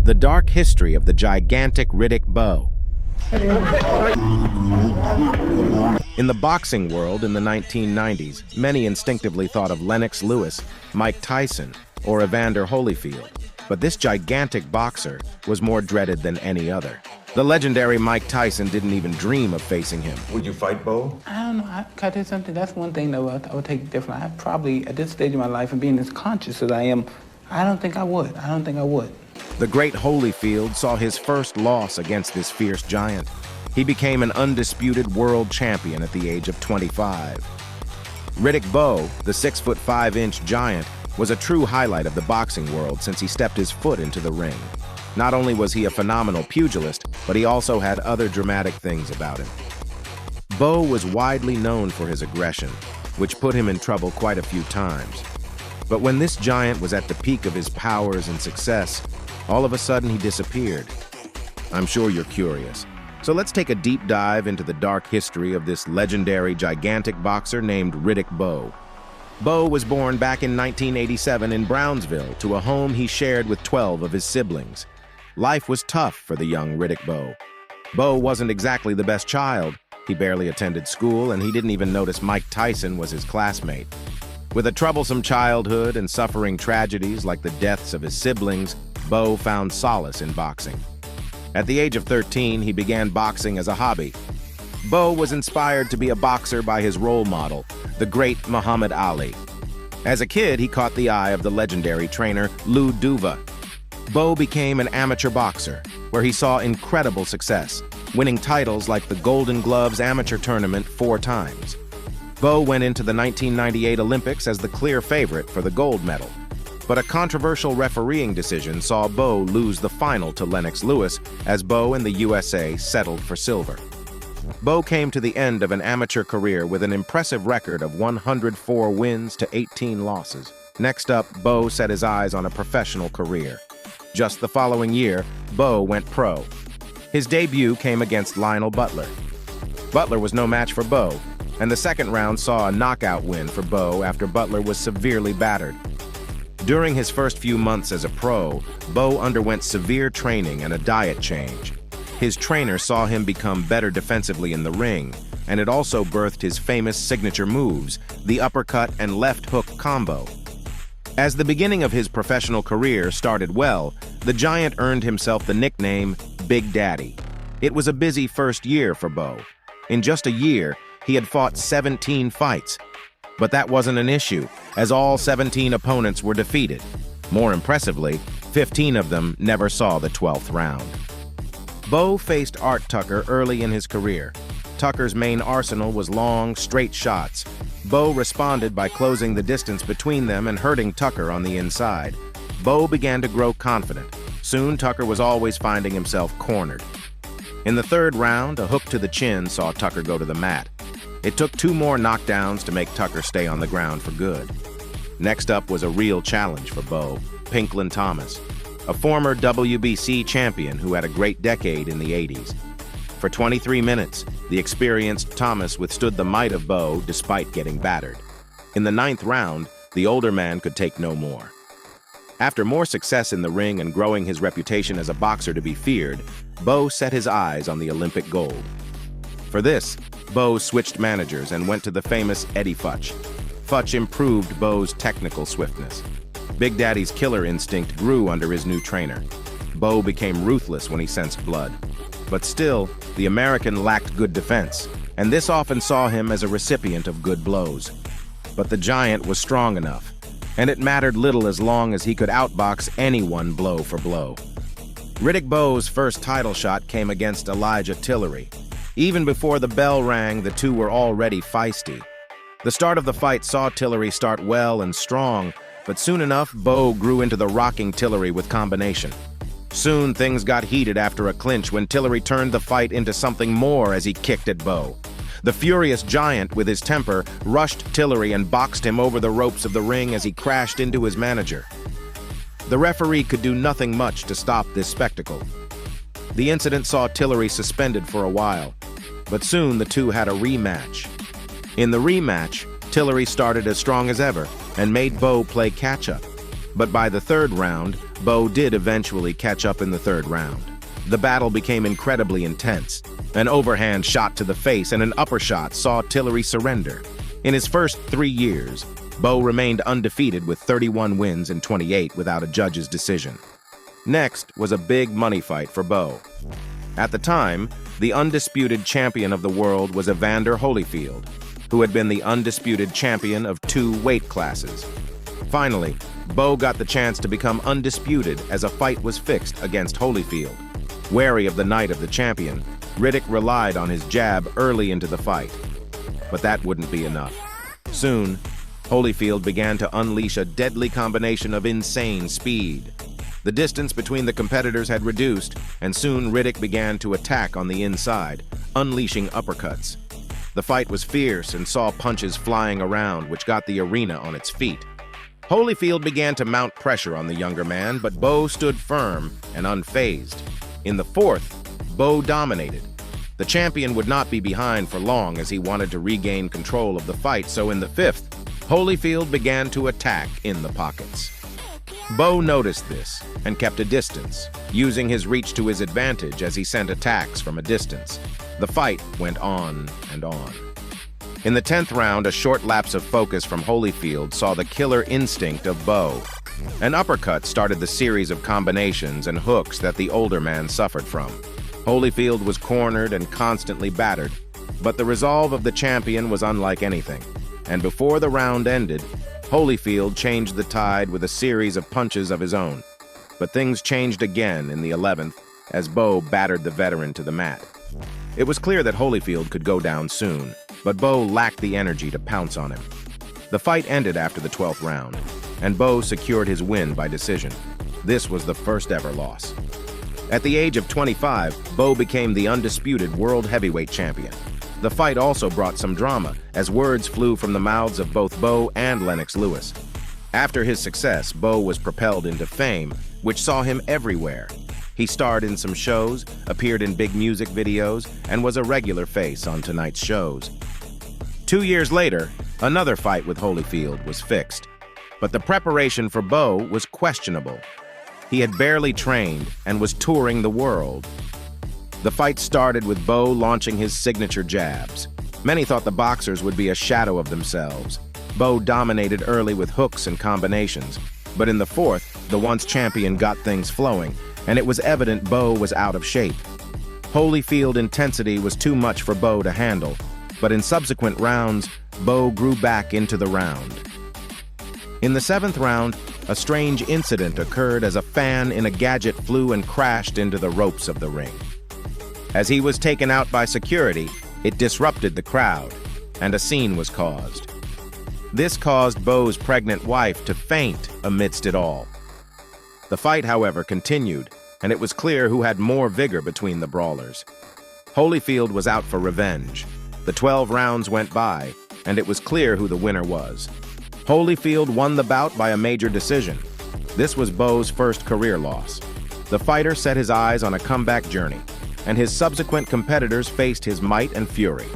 The dark history of the gigantic Ruddick Bowe. In the boxing world in the 1990s, many instinctively thought of Lennox Lewis, Mike Tyson, or Evander Holyfield. But this gigantic boxer was more dreaded than any other. The legendary Mike Tyson didn't even dream of facing him. Would you fight Bowe? I don't know. I tell you something. That's one thing that I would take different. I probably, at this stage of my life and being as conscious as I am, I don't think I would. The great Holyfield saw his first loss against this fierce giant. He became an undisputed world champion at the age of 25. Ruddick Bowe, the 6'5" giant, was a true highlight of the boxing world since he stepped his foot into the ring. Not only was he a phenomenal pugilist, but he also had other dramatic things about him. Bowe was widely known for his aggression, which put him in trouble quite a few times. But when this giant was at the peak of his powers and success, all of a sudden he disappeared. I'm sure you're curious. So let's take a deep dive into the dark history of this legendary gigantic boxer named Ruddick Bowe. Bowe was born back in 1987 in Brownsville to a home he shared with 12 of his siblings. Life was tough for the young Ruddick Bowe. Bowe wasn't exactly the best child. He barely attended school, and he didn't even notice Mike Tyson was his classmate. With a troublesome childhood and suffering tragedies like the deaths of his siblings, Bowe found solace in boxing. At the age of 13, he began boxing as a hobby. Bowe was inspired to be a boxer by his role model, the great Muhammad Ali. As a kid, he caught the eye of the legendary trainer Ruddick Bowe. Bowe became an amateur boxer, where he saw incredible success, winning titles like the Golden Gloves Amateur Tournament 4 times. Bowe went into the 1998 Olympics as the clear favorite for the gold medal. But a controversial refereeing decision saw Bowe lose the final to Lennox Lewis as Bowe and the USA settled for silver. Bowe came to the end of an amateur career with an impressive record of 104 wins to 18 losses. Next up, Bowe set his eyes on a professional career. Just the following year, Bowe went pro. His debut came against Lionel Butler. Butler was no match for Bowe, and the second round saw a knockout win for Bowe after Butler was severely battered. During his first few months as a pro, Bowe underwent severe training and a diet change. His trainer saw him become better defensively in the ring, and it also birthed his famous signature moves, the uppercut and left hook combo. As the beginning of his professional career started well, the giant earned himself the nickname Big Daddy. It was a busy first year for Bowe. In just a year, he had fought 17 fights. But that wasn't an issue, as all 17 opponents were defeated. More impressively, 15 of them never saw the 12th round. Bowe faced Art Tucker early in his career. Tucker's main arsenal was long, straight shots. Bowe responded by closing the distance between them and hurting Tucker on the inside. Bowe began to grow confident. Soon, Tucker was always finding himself cornered. In the third round, a hook to the chin saw Tucker go to the mat. It took 2 more knockdowns to make Tucker stay on the ground for good. Next up was a real challenge for Bowe, Pinklin Thomas, a former WBC champion who had a great decade in the 80s. For 23 minutes, the experienced Thomas withstood the might of Bowe despite getting battered. In the 9th round, the older man could take no more. After more success in the ring and growing his reputation as a boxer to be feared, Bowe set his eyes on the Olympic gold. For this, Bowe switched managers and went to the famous Eddie Futch. Futch improved Bowe's technical swiftness. Big Daddy's killer instinct grew under his new trainer. Bowe became ruthless when he sensed blood. But still, the American lacked good defense, and this often saw him as a recipient of good blows. But the giant was strong enough, and it mattered little as long as he could outbox anyone blow for blow. Ruddick Bowe's first title shot came against Elijah Tillery. Even before the bell rang, the two were already feisty. The start of the fight saw Tillery start well and strong, but soon enough, Bowe grew into the rocking Tillery with combination. Soon, things got heated after a clinch when Tillery turned the fight into something more as he kicked at Bowe. The furious giant, with his temper, rushed Tillery and boxed him over the ropes of the ring as he crashed into his manager. The referee could do nothing much to stop this spectacle. The incident saw Tillery suspended for a while, but soon the two had a rematch. In the rematch, Tillery started as strong as ever and made Bowe play catch-up. But by the third round, Bowe did eventually catch up in the third round. The battle became incredibly intense. An overhand shot to the face and an upper shot saw Tillery surrender. In his first 3 years, Bowe remained undefeated with 31 wins and 28 without a judge's decision. Next was a big money fight for Bowe. At the time, the undisputed champion of the world was Evander Holyfield, who had been the undisputed champion of 2 weight classes. Finally, Bowe got the chance to become undisputed as a fight was fixed against Holyfield. Wary of the night of the champion, Riddick relied on his jab early into the fight. But that wouldn't be enough. Soon, Holyfield began to unleash a deadly combination of insane speed. The distance between the competitors had reduced, and soon Riddick began to attack on the inside, unleashing uppercuts. The fight was fierce and saw punches flying around, which got the arena on its feet. Holyfield began to mount pressure on the younger man, but Bowe stood firm and unfazed. In the fourth, Bowe dominated. The champion would not be behind for long as he wanted to regain control of the fight, so in the fifth, Holyfield began to attack in the pockets. Bowe noticed this and kept a distance, using his reach to his advantage as he sent attacks from a distance. The fight went on and on. In the 10th round, a short lapse of focus from Holyfield saw the killer instinct of Bowe. An uppercut started the series of combinations and hooks that the older man suffered from. Holyfield was cornered and constantly battered, but the resolve of the champion was unlike anything. And before the round ended, Holyfield changed the tide with a series of punches of his own. But things changed again in the 11th as Bowe battered the veteran to the mat. It was clear that Holyfield could go down soon, but Bowe lacked the energy to pounce on him. The fight ended after the 12th round, and Bowe secured his win by decision. This was the first ever loss. At the age of 25, Bowe became the undisputed world heavyweight champion. The fight also brought some drama, as words flew from the mouths of both Bowe and Lennox Lewis. After his success, Bowe was propelled into fame, which saw him everywhere. He starred in some shows, appeared in big music videos, and was a regular face on tonight's shows. 2 years later, another fight with Holyfield was fixed. But the preparation for Bowe was questionable. He had barely trained and was touring the world. The fight started with Bowe launching his signature jabs. Many thought the boxers would be a shadow of themselves. Bowe dominated early with hooks and combinations. But in the fourth, the once champion got things flowing, and it was evident Bowe was out of shape. Holyfield intensity was too much for Bowe to handle, but in subsequent rounds, Bowe grew back into the round. In the 7th round, a strange incident occurred as a fan in a gadget flew and crashed into the ropes of the ring. As he was taken out by security, it disrupted the crowd, and a scene was caused. This caused Bowe's pregnant wife to faint amidst it all. The fight, however, continued, and it was clear who had more vigor between the brawlers. Holyfield was out for revenge. The 12 rounds went by, and it was clear who the winner was. Holyfield won the bout by a major decision. This was Bowe's first career loss. The fighter set his eyes on a comeback journey, and his subsequent competitors faced his might and fury.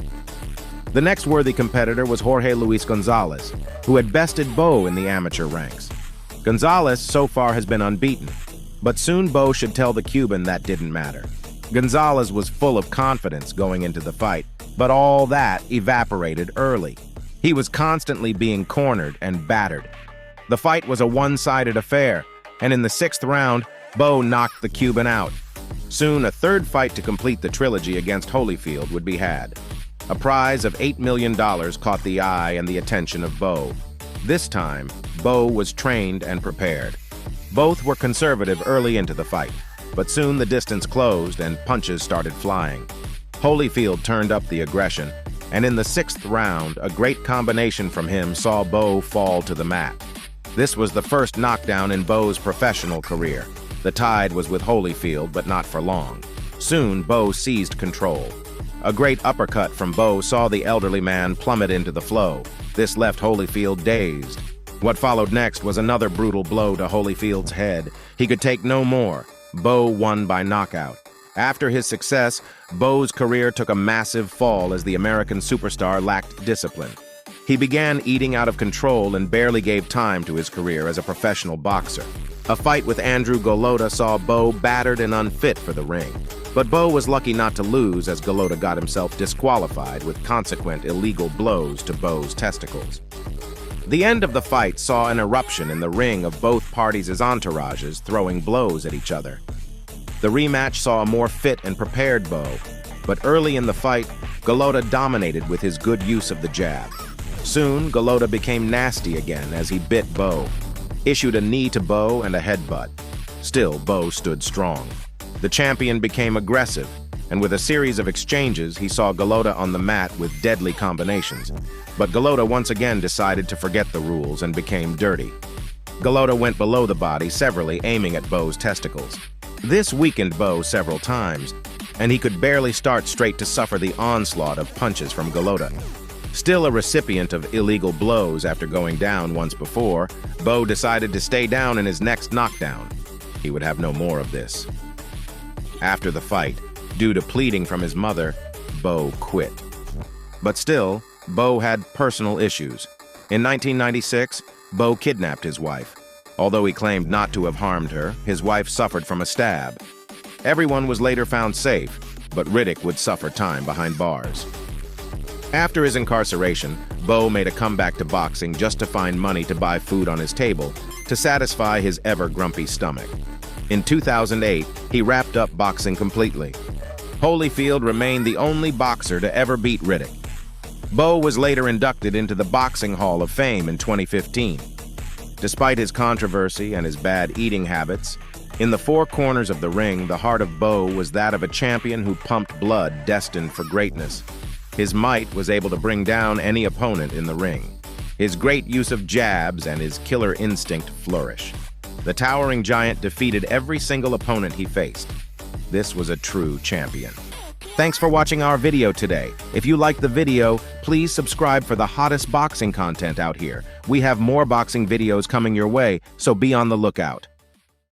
The next worthy competitor was Jorge Luis Gonzalez, who had bested Bowe in the amateur ranks. Gonzalez so far has been unbeaten, but soon Bowe should tell the Cuban that didn't matter. Gonzalez was full of confidence going into the fight, but all that evaporated early. He was constantly being cornered and battered. The fight was a one-sided affair, and in the 6th round, Bowe knocked the Cuban out. Soon, a third fight to complete the trilogy against Holyfield would be had. A prize of $8 million caught the eye and the attention of Bowe. This time, Bowe was trained and prepared. Both were conservative early into the fight, but soon the distance closed and punches started flying. Holyfield turned up the aggression, and in the 6th round, a great combination from him saw Bowe fall to the mat. This was the first knockdown in Bowe's professional career. The tide was with Holyfield, but not for long. Soon, Bowe seized control. A great uppercut from Bowe saw the elderly man plummet into the flow. This left Holyfield dazed. What followed next was another brutal blow to Holyfield's head. He could take no more. Bowe won by knockout. After his success, Bowe's career took a massive fall as the American superstar lacked discipline. He began eating out of control and barely gave time to his career as a professional boxer. A fight with Andrew Golota saw Bowe battered and unfit for the ring, but Bowe was lucky not to lose as Golota got himself disqualified with consequent illegal blows to Bowe's testicles. The end of the fight saw an eruption in the ring of both parties' entourages throwing blows at each other. The rematch saw a more fit and prepared Bowe, but early in the fight, Golota dominated with his good use of the jab. Soon, Golota became nasty again as he bit Bowe, issued a knee to Bowe and a headbutt. Still, Bowe stood strong. The champion became aggressive, and with a series of exchanges, he saw Golota on the mat with deadly combinations. But Golota once again decided to forget the rules and became dirty. Golota went below the body, severely aiming at Bowe's testicles. This weakened Bowe several times, and he could barely start straight to suffer the onslaught of punches from Golota. Still a recipient of illegal blows after going down once before, Bowe decided to stay down in his next knockdown. He would have no more of this. After the fight, due to pleading from his mother, Bowe quit. But still, Bowe had personal issues. In 1996, Bowe kidnapped his wife. Although he claimed not to have harmed her, his wife suffered from a stab. Everyone was later found safe, but Riddick would suffer time behind bars. After his incarceration, Bowe made a comeback to boxing just to find money to buy food on his table to satisfy his ever-grumpy stomach. In 2008, he wrapped up boxing completely. Holyfield remained the only boxer to ever beat Riddick. Bowe was later inducted into the Boxing Hall of Fame in 2015. Despite his controversy and his bad eating habits, in the four corners of the ring, the heart of Bowe was that of a champion who pumped blood destined for greatness. His might was able to bring down any opponent in the ring. His great use of jabs and his killer instinct flourish. The towering giant defeated every single opponent he faced. This was a true champion. Thanks for watching our video today. If you liked the video, please subscribe for the hottest boxing content out here. We have more boxing videos coming your way, so be on the lookout.